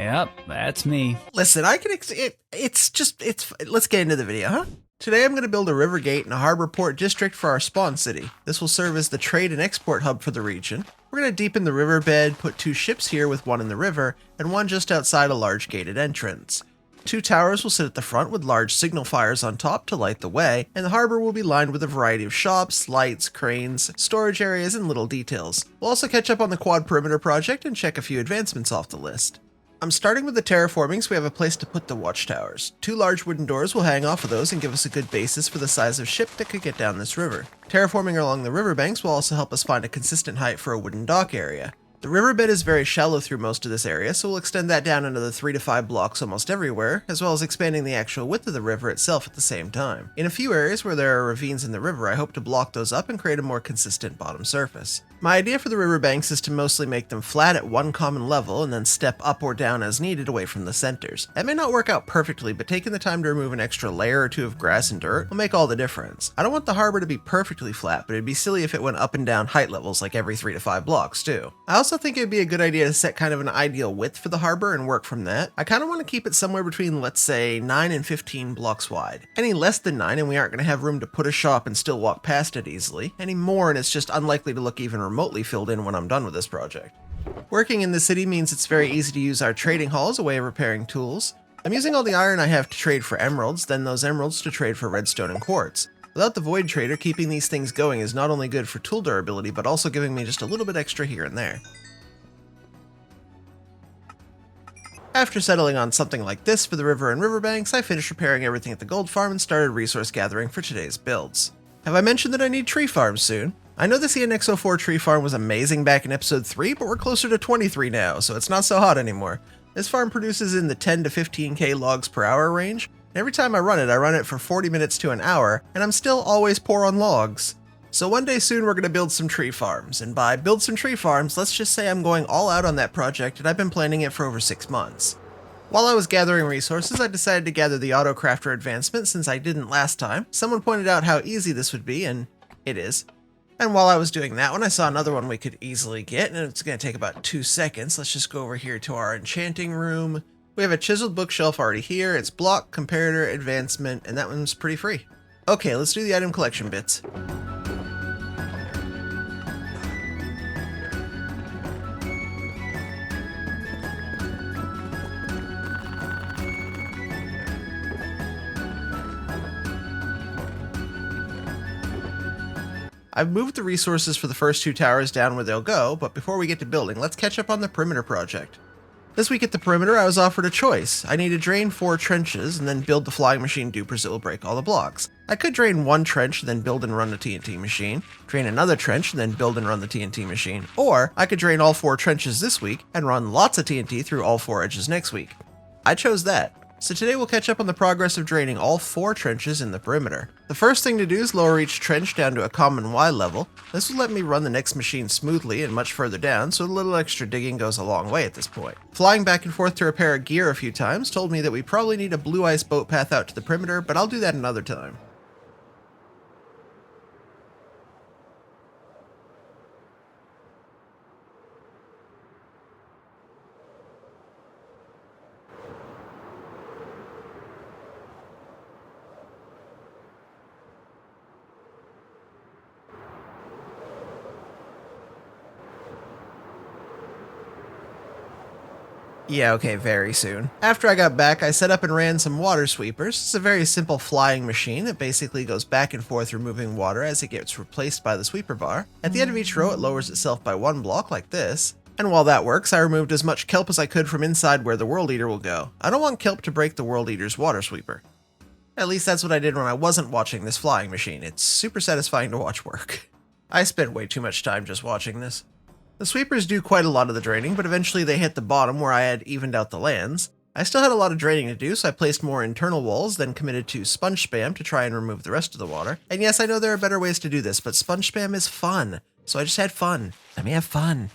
Yep, that's me. Listen, I can. Let's get into the video, huh? Today I'm going to build a river gate and a harbor port district for our spawn city. This will serve as the trade and export hub for the region. We're going to deepen the riverbed, put 2 ships here with 1 in the river, and 1 just outside a large gated entrance. 2 towers will sit at the front with large signal fires on top to light the way, and the harbor will be lined with a variety of shops, lights, cranes, storage areas, and little details. We'll also catch up on the quad perimeter project and check a few advancements off the list. I'm starting with the terraforming so we have a place to put the watchtowers. 2 large wooden doors will hang off of those and give us a good basis for the size of ship that could get down this river. Terraforming along the riverbanks will also help us find a consistent height for a wooden dock area. The riverbed is very shallow through most of this area, so we'll extend that down another 3 to 5 blocks almost everywhere, as well as expanding the actual width of the river itself at the same time. In a few areas where there are ravines in the river, I hope to block those up and create a more consistent bottom surface. My idea for the riverbanks is to mostly make them flat at one common level and then step up or down as needed away from the centers. That may not work out perfectly, but taking the time to remove an extra layer or 2 of grass and dirt will make all the difference. I don't want the harbor to be perfectly flat, but it'd be silly if it went up and down height levels like every 3 to 5 blocks too. I also think it'd be a good idea to set kind of an ideal width for the harbor and work from that. I kind of want to keep it somewhere between, let's say, 9 and 15 blocks wide. Any less than 9 and we aren't going to have room to put a shop and still walk past it easily. Any more and it's just unlikely to look even remotely filled in when I'm done with this project. Working in the city means it's very easy to use our trading hall as a way of repairing tools. I'm using all the iron I have to trade for emeralds, then those emeralds to trade for redstone and quartz. Without the void trader, keeping these things going is not only good for tool durability, but also giving me just a little bit extra here and there. After settling on something like this for the river and riverbanks, I finished repairing everything at the gold farm and started resource gathering for today's builds. Have I mentioned that I need tree farms soon? I know the CNX04 tree farm was amazing back in episode 3, but we're closer to 23 now, so it's not so hot anymore. This farm produces in the 10 to 15k logs per hour range, and every time I run it for 40 minutes to an hour, and I'm still always poor on logs. So one day soon we're going to build some tree farms, and by build some tree farms, let's just say I'm going all out on that project and I've been planning it for over 6 months. While I was gathering resources, I decided to gather the auto crafter advancement since I didn't last time. Someone pointed out how easy this would be, and it is. And while I was doing that one, I saw another one we could easily get, and it's going to take about 2 seconds. Let's just go over here to our enchanting room. We have a chiseled bookshelf already here. It's block, comparator, advancement, and that one's pretty free. Okay, let's do the item collection bits. I've moved the resources for the first 2 towers down where they'll go, but before we get to building, let's catch up on the perimeter project. This week at the perimeter, I was offered a choice. I need to drain 4 trenches and then build the flying machine dupers that will break all the blocks. I could drain 1 trench and then build and run the TNT machine, drain another trench and then build and run the TNT machine, or I could drain all 4 trenches this week and run lots of TNT through all 4 edges next week. I chose that. So today we'll catch up on the progress of draining all 4 trenches in the perimeter. The first thing to do is lower each trench down to a common Y level. This will let me run the next machine smoothly and much further down, so a little extra digging goes a long way at this point. Flying back and forth to repair a gear a few times told me that we probably need a blue ice boat path out to the perimeter, but I'll do that another time. Yeah, okay, very soon. After I got back, I set up and ran some water sweepers. It's a very simple flying machine that basically goes back and forth removing water as it gets replaced by the sweeper bar. At the end of each row, it lowers itself by 1 block like this. And while that works, I removed as much kelp as I could from inside where the World Eater will go. I don't want kelp to break the World Eater's water sweeper. At least that's what I did when I wasn't watching this flying machine. It's super satisfying to watch work. I spent way too much time just watching this. The sweepers do quite a lot of the draining, but eventually they hit the bottom where I had evened out the lands. I still had a lot of draining to do, so I placed more internal walls, then committed to sponge spam to try and remove the rest of the water. And yes, I know there are better ways to do this, but sponge spam is fun, so I just had fun. Let me have fun.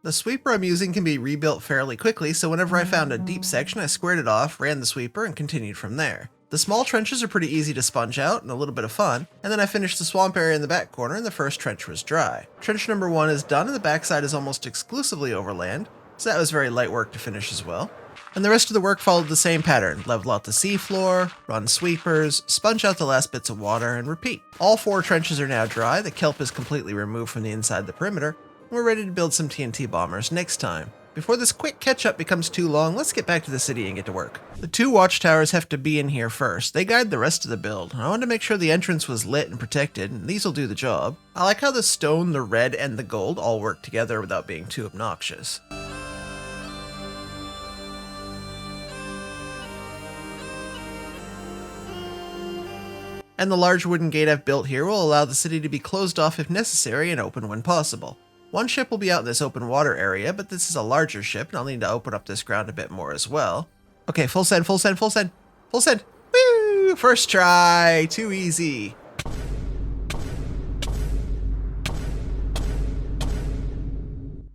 The sweeper I'm using can be rebuilt fairly quickly, so whenever I found a deep section, I squared it off, ran the sweeper, and continued from there. The small trenches are pretty easy to sponge out and a little bit of fun, and then I finished the swamp area in the back corner and the first trench was dry. Trench number 1 is done and the backside is almost exclusively overland. so that was very light work to finish as well. And the rest of the work followed the same pattern: level out the seafloor, run sweepers, sponge out the last bits of water, and repeat. All 4 trenches are now dry, the kelp is completely removed from the inside the perimeter, and we're ready to build some TNT bombers next time. Before this quick catch-up becomes too long, let's get back to the city and get to work. The 2 watchtowers have to be in here first. They guide the rest of the build. I wanted to make sure the entrance was lit and protected, and these will do the job. I like how the stone, the red, and the gold all work together without being too obnoxious. And the large wooden gate I've built here will allow the city to be closed off if necessary and open when possible. 1 ship will be out in this open water area, but this is a larger ship and I'll need to open up this ground a bit more as well. Okay, full send, full send, full send, full send. Woo! First try, too easy.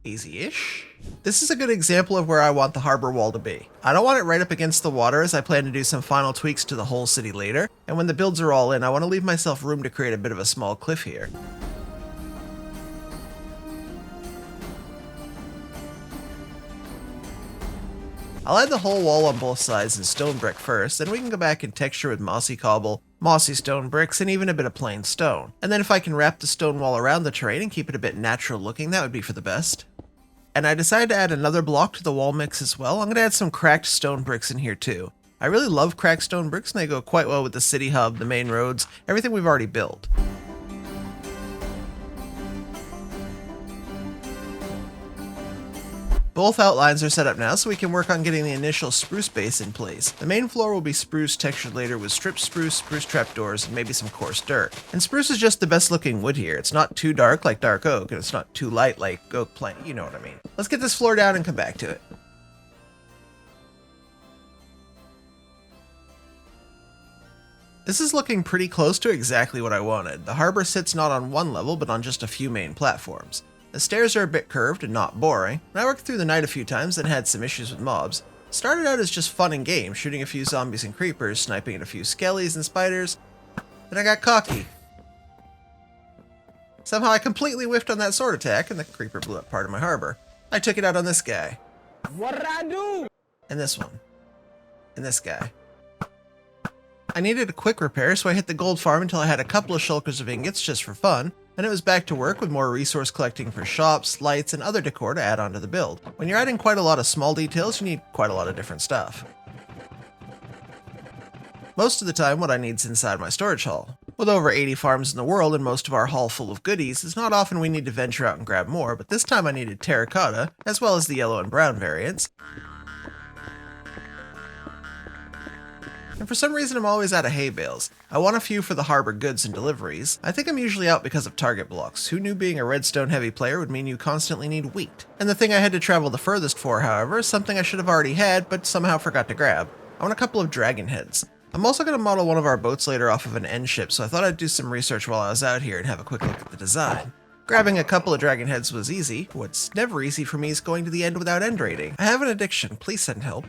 Easy-ish. This is a good example of where I want the harbor wall to be. I don't want it right up against the water, as I plan to do some final tweaks to the whole city later, and when the builds are all in, I want to leave myself room to create a bit of a small cliff here. I'll add the whole wall on both sides in stone brick first, then we can go back and texture with mossy cobble, mossy stone bricks, and even a bit of plain stone. And then if I can wrap the stone wall around the terrain and keep it a bit natural looking, that would be for the best. And I decided to add another block to the wall mix as well. I'm going to add some cracked stone bricks in here too. I really love cracked stone bricks and they go quite well with the city hub, the main roads, everything we've already built. Both outlines are set up now, so we can work on getting the initial spruce base in place. The main floor will be spruce textured later with stripped spruce, spruce trapdoors, and maybe some coarse dirt. And spruce is just the best looking wood here. It's not too dark like dark oak, and it's not too light like oak plank, you know what I mean. Let's get this floor down and come back to it. This is looking pretty close to exactly what I wanted. The harbor sits not on one level, but on just a few main platforms. The stairs are a bit curved and not boring, and I worked through the night a few times and had some issues with mobs. Started out as just fun and games, shooting a few zombies and creepers, sniping at a few skellies and spiders. Then I got cocky. Somehow I completely whiffed on that sword attack and the creeper blew up part of my harbor. I took it out on this guy. What did I do? And this one. And this guy. I needed a quick repair, so I hit the gold farm until I had a couple of shulkers of ingots just for fun. And it was back to work with more resource collecting for shops, lights, and other decor to add onto the build. When you're adding quite a lot of small details, you need quite a lot of different stuff. Most of the time, what I need is inside my storage hall. With over 80 farms in the world and most of our haul full of goodies, it's not often we need to venture out and grab more, but this time I needed terracotta, as well as the yellow and brown variants. And for some reason I'm always out of hay bales. I want a few for the harbor goods and deliveries. I think I'm usually out because of target blocks. Who knew being a redstone heavy player would mean you constantly need wheat? And the thing I had to travel the furthest for, however, is something I should have already had, but somehow forgot to grab. I want a couple of dragon heads. I'm also going to model one of our boats later off of an end ship, so I thought I'd do some research while I was out here and have a quick look at the design. Grabbing a couple of dragon heads was easy. What's never easy for me is going to the end without end raiding. I have an addiction, please send help.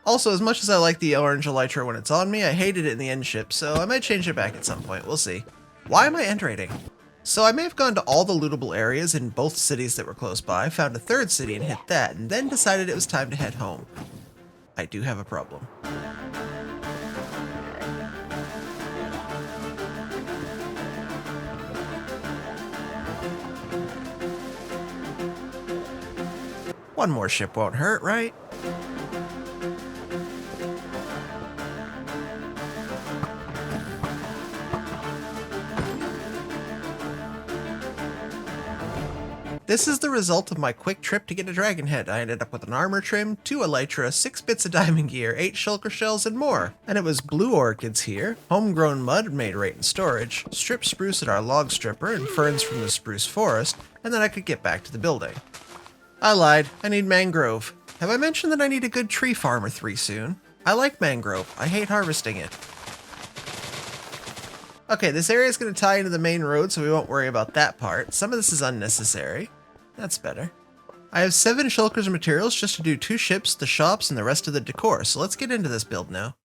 Also, as much as I like the orange elytra when it's on me, I hated it in the end ship, so I might change it back at some point, we'll see. Why am I end raiding? So I may have gone to all the lootable areas in both cities that were close by, found a third city and hit that, and then decided it was time to head home. I do have a problem. One more ship won't hurt, right? This is the result of my quick trip to get a dragon head. I ended up with an armor trim, 2 elytra, 6 bits of diamond gear, 8 shulker shells, and more. And it was blue orchids here, homegrown mud made right in storage, stripped spruce at our log stripper, and ferns from the spruce forest, and then I could get back to the building. I lied, I need mangrove. Have I mentioned that I need a good tree farm or 3 soon? I like mangrove, I hate harvesting it. Okay, this area is going to tie into the main road, so we won't worry about that part. Some of this is unnecessary. That's better. I have 7 shulkers of materials just to do 2 ships, the shops, and the rest of the decor, so let's get into this build now.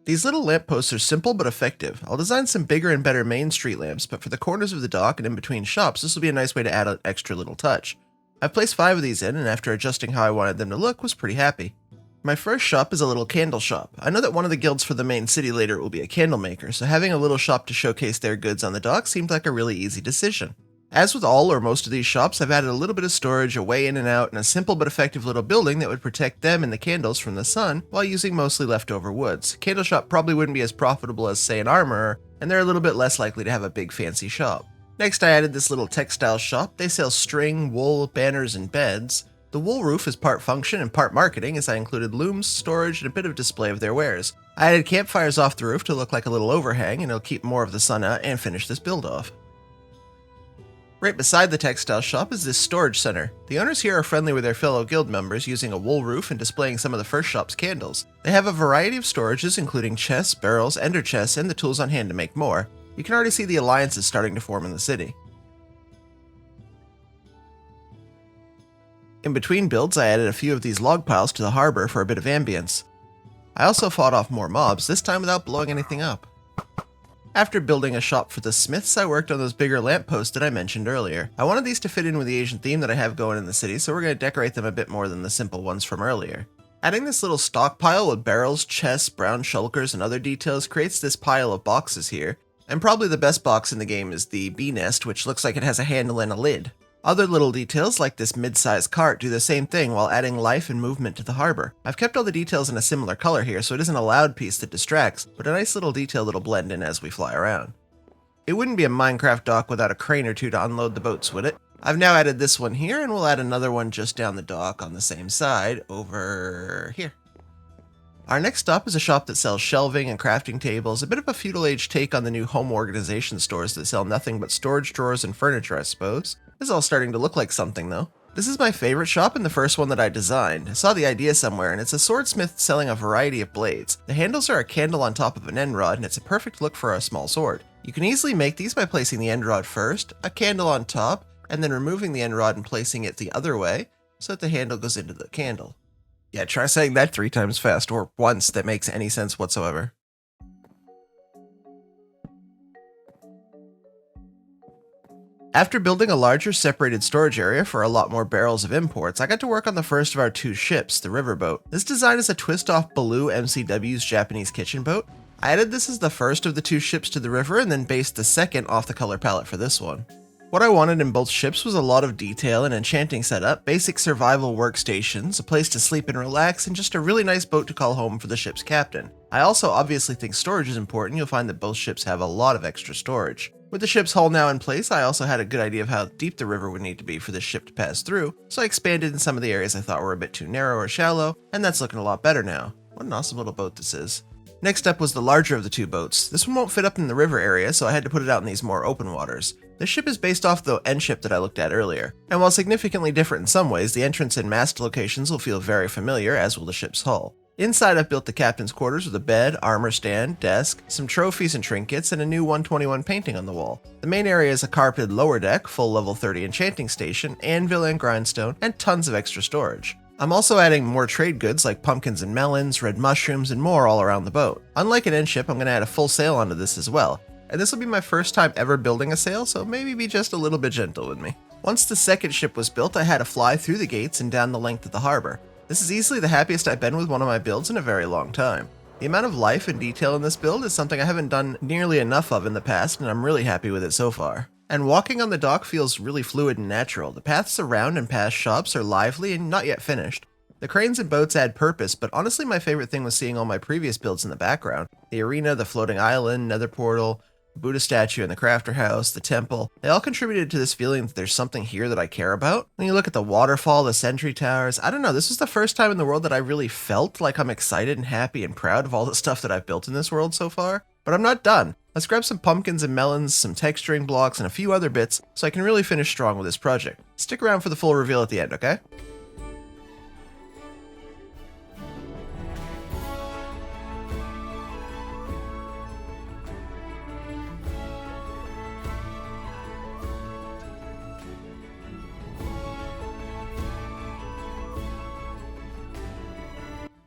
These little lampposts are simple but effective. I'll design some bigger and better main street lamps, but for the corners of the dock and in between shops, this will be a nice way to add an extra little touch. I've placed 5 of these in, and after adjusting how I wanted them to look, was pretty happy. My first shop is a little candle shop. I know that one of the guilds for the main city later will be a candle maker, so having a little shop to showcase their goods on the dock seemed like a really easy decision. As with all or most of these shops, I've added a little bit of storage, a way in and out, and a simple but effective little building that would protect them and the candles from the sun while using mostly leftover woods. Candle shop probably wouldn't be as profitable as, say, an armorer, and they're a little bit less likely to have a big fancy shop. Next, I added this little textile shop. They sell string, wool, banners, and beds. The wool roof is part function and part marketing, as I included looms, storage, and a bit of display of their wares. I added campfires off the roof to look like a little overhang, and it'll keep more of the sun out and finish this build off. Right beside the textile shop is this storage center. The owners here are friendly with their fellow guild members, using a wool roof and displaying some of the first shop's candles. They have a variety of storages, including chests, barrels, ender chests, and the tools on hand to make more. You can already see the alliances starting to form in the city. In between builds, I added a few of these log piles to the harbor for a bit of ambience. I also fought off more mobs, this time without blowing anything up. After building a shop for the smiths, I worked on those bigger lampposts that I mentioned earlier. I wanted these to fit in with the Asian theme that I have going in the city, so we're going to decorate them a bit more than the simple ones from earlier. Adding this little stockpile with barrels, chests, brown shulkers, and other details creates this pile of boxes here. And probably the best box in the game is the bee nest, which looks like it has a handle and a lid. Other little details like this mid-sized cart do the same thing while adding life and movement to the harbor. I've kept all the details in a similar color here, so it isn't a loud piece that distracts, but a nice little detail that'll blend in as we fly around. It wouldn't be a Minecraft dock without a crane or two to unload the boats, would it? I've now added this one here, and we'll add another one just down the dock on the same side over here. Our next stop is a shop that sells shelving and crafting tables, a bit of a feudal age take on the new home organization stores that sell nothing but storage drawers and furniture, I suppose. This is all starting to look like something though. This is my favorite shop and the first one that I designed. I saw the idea somewhere, and it's a swordsmith selling a variety of blades. The handles are a candle on top of an end rod, and it's a perfect look for a small sword. You can easily make these by placing the end rod first, a candle on top, and then removing the end rod and placing it the other way so that the handle goes into the candle. Yeah, try saying that 3 times fast, or once that makes any sense whatsoever. After building a larger separated storage area for a lot more barrels of imports, I got to work on the first of our 2 ships, the riverboat. This design is a twist off Baloo MCW's Japanese kitchen boat. I added this as the first of the 2 ships to the river and then based the second off the color palette for this one. What I wanted in both ships was a lot of detail and enchanting setup, basic survival workstations, a place to sleep and relax, and just a really nice boat to call home for the ship's captain. I also obviously think storage is important. You'll find that both ships have a lot of extra storage. With the ship's hull now in place, I also had a good idea of how deep the river would need to be for this ship to pass through, so I expanded in some of the areas I thought were a bit too narrow or shallow, and that's looking a lot better now. What an awesome little boat this is. Next up was the larger of the 2 boats. This one won't fit up in the river area, so I had to put it out in these more open waters. This ship is based off the end ship that I looked at earlier, and while significantly different in some ways, the entrance and mast locations will feel very familiar, as will the ship's hull. Inside, I've built the captain's quarters with a bed, armor stand, desk, some trophies and trinkets, and a new 121 painting on the wall. The main area is a carpeted lower deck, full level 30 enchanting station, anvil and grindstone, and tons of extra storage. I'm also adding more trade goods like pumpkins and melons, red mushrooms, and more all around the boat. Unlike an end ship, I'm going to add a full sail onto this as well. And this will be my first time ever building a sail, so maybe be just a little bit gentle with me. Once the second ship was built, I had to fly through the gates and down the length of the harbor. This is easily the happiest I've been with one of my builds in a very long time. The amount of life and detail in this build is something I haven't done nearly enough of in the past, and I'm really happy with it so far. And walking on the dock feels really fluid and natural. The paths around and past shops are lively and not yet finished. The cranes and boats add purpose, but honestly my favorite thing was seeing all my previous builds in the background. The arena, the floating island, nether portal, the Buddha statue in the crafter house, the temple, they all contributed to this feeling that there's something here that I care about. When you look at the waterfall, the sentry towers, I don't know, this was the first time in the world that I really felt like I'm excited and happy and proud of all the stuff that I've built in this world so far. But I'm not done. Let's grab some pumpkins and melons, some texturing blocks, and a few other bits so I can really finish strong with this project. Stick around for the full reveal at the end, okay?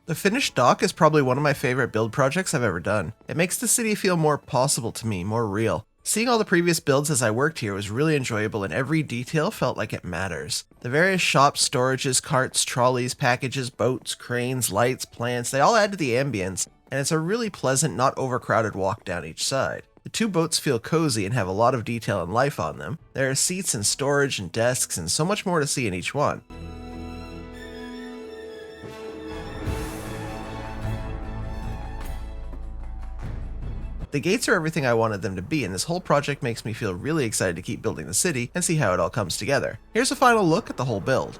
The finished dock is probably one of my favorite build projects I've ever done. It makes the city feel more possible to me, more real. Seeing all the previous builds as I worked here was really enjoyable, and every detail felt like it matters. The various shops, storages, carts, trolleys, packages, boats, cranes, lights, plants, they all add to the ambience, and it's a really pleasant, not overcrowded walk down each side. The 2 boats feel cozy and have a lot of detail and life on them. There are seats and storage and desks and so much more to see in each one. The gates are everything I wanted them to be, and this whole project makes me feel really excited to keep building the city and see how it all comes together. Here's a final look at the whole build.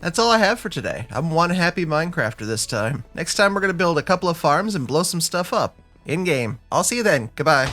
That's all I have for today. I'm one happy Minecrafter this time. Next time we're going to build a couple of farms and blow some stuff up. In-game. I'll see you then. Goodbye.